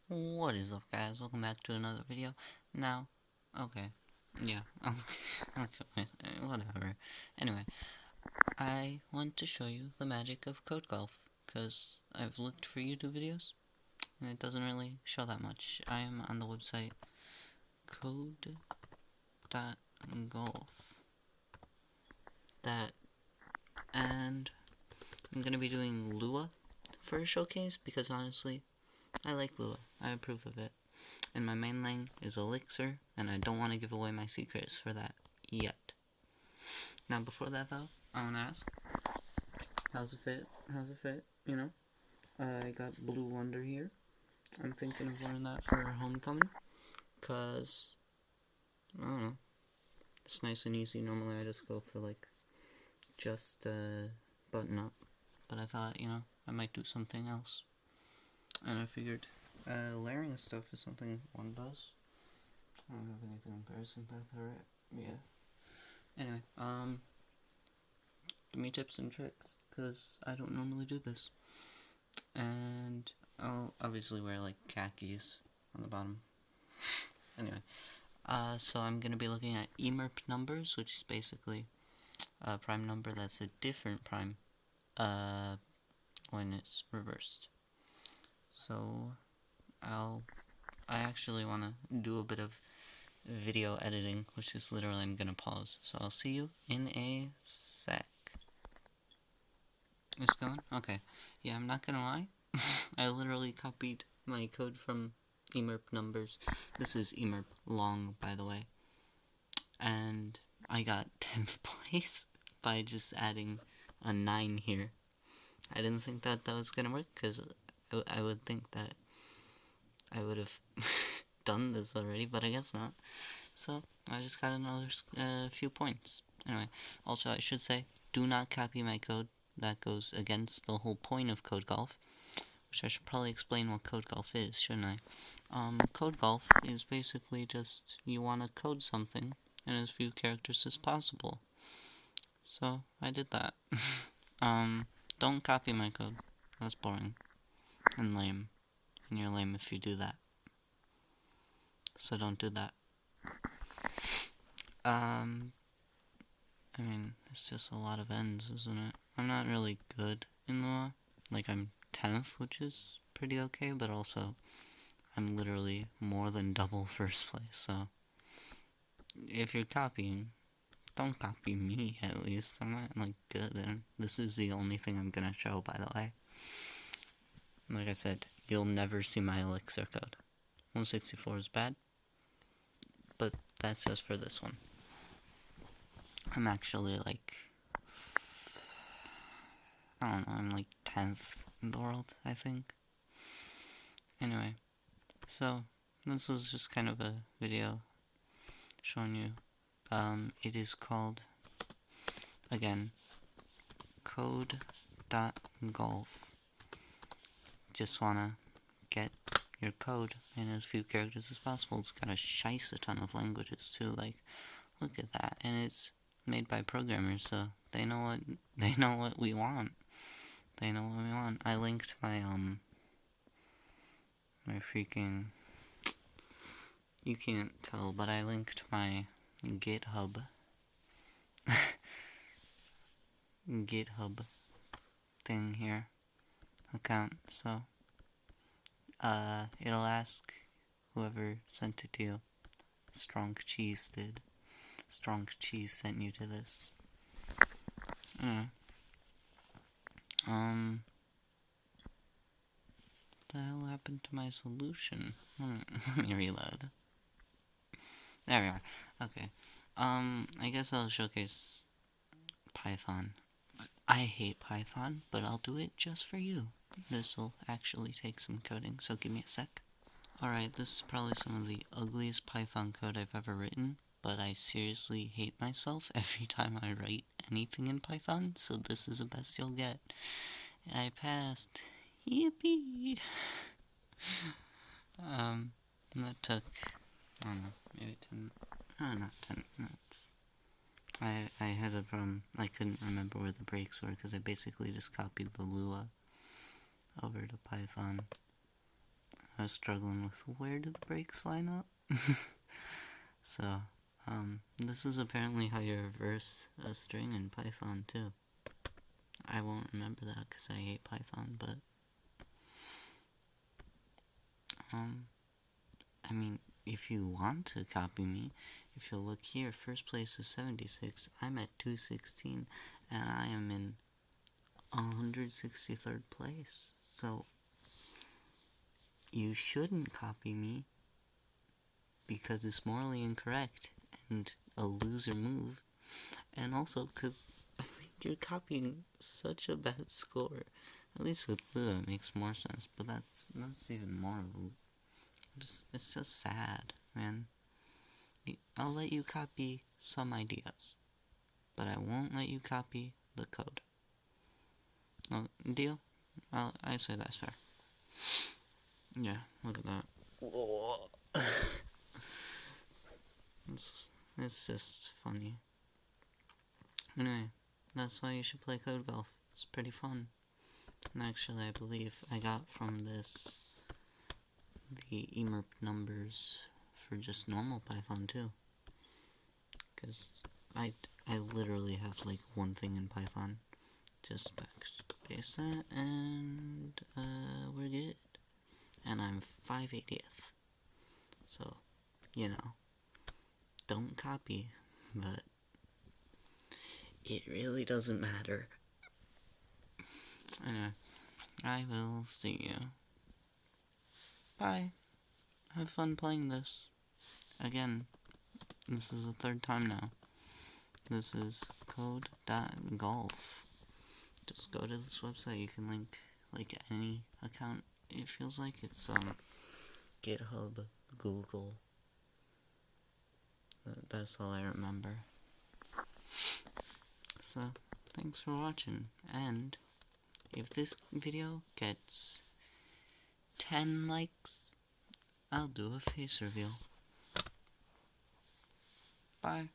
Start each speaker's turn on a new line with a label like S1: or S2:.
S1: What is up, guys? Welcome back to another video. Now, okay, yeah, okay, whatever. Anyway, I want to show you the magic of Code Golf, because I've looked for YouTube videos, and it doesn't really show that much. I am on the website code.golf, and I'm gonna be doing Lua for a showcase, because honestly, I like Lua. I approve of it. And my main lane is Elixir, and I don't want to give away my secrets for that yet. Now, before that, though, I want to ask, how's it fit? How's it fit? You know, I got Blue Wonder here. I'm thinking of wearing that for homecoming, cause I don't know, it's nice and easy. Normally, I just go for like just button up, but I thought, you know, I might do something else, and I figured layering stuff is something one does. I don't have anything embarrassing back there. Yeah. Anyway, give me tips and tricks, because I don't normally do this. And I'll obviously wear like khakis on the bottom. Anyway, so I'm gonna be looking at emerp numbers, which is basically a prime number that's a different prime, when it's reversed. So I actually wanna do a bit of video editing, which is literally I'm gonna pause. So I'll see you in a sec. It's going? Okay. Yeah, I'm not gonna lie. I literally copied my code from emerp numbers. This is emerp long, by the way. And I got 10th place by just adding a 9 here. I didn't think that was gonna work, because I would think that I would have done this already, but I guess not. So, I just got another few points. Anyway, also I should say, do not copy my code. That goes against the whole point of Code Golf, which I should probably explain what Code Golf is, shouldn't I? Code Golf is basically just, you want to code something in as few characters as possible. So, I did that. Don't copy my code. That's boring. And lame. And you're lame if you do that. So don't do that. I mean, it's just a lot of ends, isn't it? I'm not really good in Lua. Like, I'm 10th, which is pretty okay, but also, I'm literally more than double first place, so if you're copying, don't copy me, at least. I'm not, like, good, and this is the only thing I'm gonna show, by the way. Like I said, you'll never see my Elixir code. 164 is bad, but that's just for this one. I'm actually, like, I don't know, I'm like 10th in the world, I think. Anyway, so this was just kind of a video showing you. It is called, again, code.golf. Just wanna get your code in as few characters as possible. It's got a shice a ton of languages too. Like, look at that, and it's made by programmers, so they know what we want. They know what we want. I linked my my freaking, you can't tell, but I linked my GitHub thing here, account, so it'll ask whoever sent it to you. StronkCheese did. StronkCheese sent you to this. Anyway, what the hell happened to my solution? Let me reload. There we are. Okay. I guess I'll showcase Python. I hate Python, but I'll do it just for you. This'll actually take some coding, so give me a sec. Alright, this is probably some of the ugliest Python code I've ever written, but I seriously hate myself every time I write anything in Python, so this is the best you'll get. I passed. Yippee! That took, I don't know, maybe 10, not 10 minutes. I had a problem, I couldn't remember where the breaks were, because I basically just copied the Lua over to Python. I was struggling with where do the brakes line up? So, this is apparently how you reverse a string in Python too. I won't remember that because I hate Python, but, I mean, if you want to copy me, if you look here, first place is 76, I'm at 216, and I am in 163rd place, so you shouldn't copy me, because it's morally incorrect, and a loser move, and also because I think you're copying such a bad score. At least with Lua it makes more sense, but that's even more of a... It's just sad, man. I'll let you copy some ideas, but I won't let you copy the code. No, deal? I'd say that's fair. Yeah, look at that. It's just funny. Anyway, that's why you should play Code Golf. It's pretty fun. And actually, I believe I got from this the emerp numbers for just normal Python too. Because I literally have like one thing in Python. Just backspace that and we're good. And I'm 580th. So, you know, don't copy, but it really doesn't matter. Anyway, I will see you. Bye. Have fun playing this. Again, this is the third time now. This is code.golf. Just go to this website. You can link like any account. It feels like it's GitHub, Google. That's all I remember. So, thanks for watching. And if this video gets 10 likes, I'll do a face reveal. Bye.